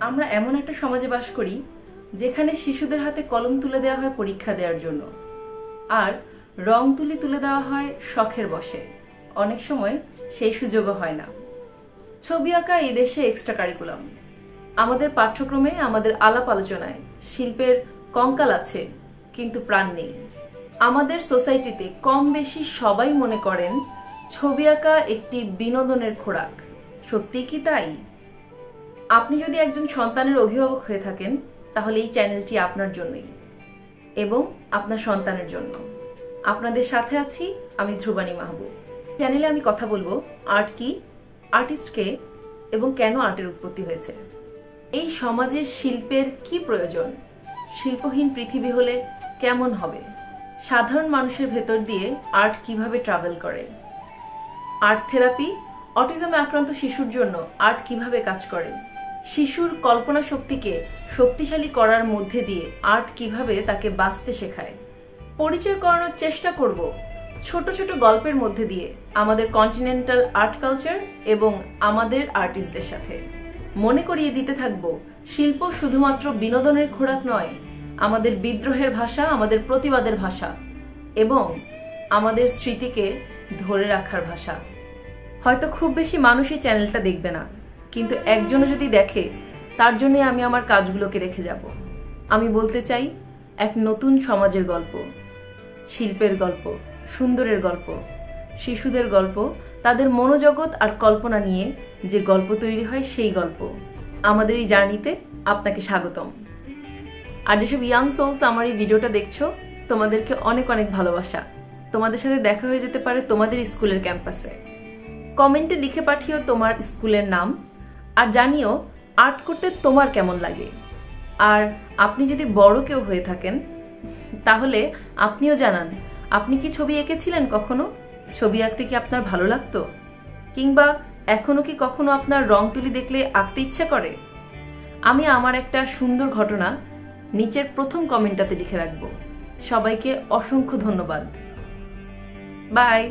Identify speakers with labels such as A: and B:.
A: আমরা এমন একটা সমাজে বাস করি যেখানে শিশুদের হাতে কলম তুলে দেওয়া হয় পরীক্ষা দেওয়ার জন্য, আর রং তুলি তুলে দেওয়া হয় শখের বশে। অনেক সময় সেই সুযোগও হয় না। ছবি আঁকা এই দেশে এক্সট্রা কারিকুলাম। আমাদের পাঠ্যক্রমে, আমাদের আলাপ আলোচনায় শিল্পের কঙ্কাল আছে, কিন্তু প্রাণ নেই। আমাদের সোসাইটিতে কম বেশি সবাই মনে করেন ছবি আঁকা একটি বিনোদনের খোরাক। সত্যিই কি তাই? আপনি যদি একজন সন্তানের অভিভাবক হয়ে থাকেন, তাহলে এই চ্যানেলটি আপনার জন্যই এবং আপনার সন্তানের জন্য। আপনাদের সাথে আছি আমি ধ্রুবানী মাহবুব। চ্যানেলে আমি কথা বলবো আর্ট কি, আর্টিস্ট কে এবং কেন আর্টের উৎপত্তি হয়েছে। এই সমাজে শিল্পের কি প্রয়োজন, শিল্পহীন পৃথিবী হলে কেমন হবে, সাধারণ মানুষের ভেতর দিয়ে আর্ট কিভাবে ট্রাভেল করে, আর্ট থেরাপি, অটিজমে আক্রান্ত শিশুর জন্য আর্ট কিভাবে কাজ করে, শিশুর কল্পনা শক্তিকে শক্তিশালী করার মধ্যে দিয়ে আর্ট কিভাবে তাকে বাঁচতে শেখায়। পরিচয় করানোর চেষ্টা করব ছোট ছোট গল্পের মধ্যে দিয়ে আমাদের কন্টিনেন্টাল আর্ট কালচার এবং আমাদের আর্টিস্টদের সাথে। মনে করিয়ে দিতে থাকব শিল্প শুধুমাত্র বিনোদনের খোরাক নয়, আমাদের বিদ্রোহের ভাষা, আমাদের প্রতিবাদের ভাষা এবং আমাদের স্মৃতিকে ধরে রাখার ভাষা। হয়তো খুব বেশি মানুষই চ্যানেলটা দেখবে না, কিন্তু একজনও যদি দেখে, তার জন্য আমি আমার কাজগুলোকে রেখে যাব। আমি বলতে চাই এক নতুন সমাজের গল্প, শিল্পের গল্প, সুন্দরের গল্প, শিশুদের গল্প, তাদের মনোজগৎ আর কল্পনা নিয়ে যে গল্প তৈরি হয় সেই গল্প। আমাদের এই জার্নিতে আপনাকে স্বাগতম। আর যেসব ইয়াং সোলস আমার এই ভিডিওটা দেখছো, তোমাদেরকে অনেক অনেক ভালোবাসা। তোমাদের সাথে দেখা হয়ে যেতে পারে তোমাদের স্কুলের ক্যাম্পাসে। কমেন্টে লিখে পাঠিও তোমার স্কুলের নাম, আর জানিও আর্ট করতে তোমার কেমন লাগে। আর আপনি যদি বড় কেউ হয়ে থাকেন, তাহলে আপনিও জানান আপনি কি ছবি এঁকেছিলেন কখনো, ছবি আঁকতে কি আপনার ভালো লাগতো, কিংবা এখনো কি কখনো আপনার রং তুলি দেখলে আঁকতে ইচ্ছা করে। আমি আমার একটা সুন্দর ঘটনা নিচের প্রথম কমেন্টটাতে লিখে রাখবো। সবাইকে অসংখ্য ধন্যবাদ। বাই।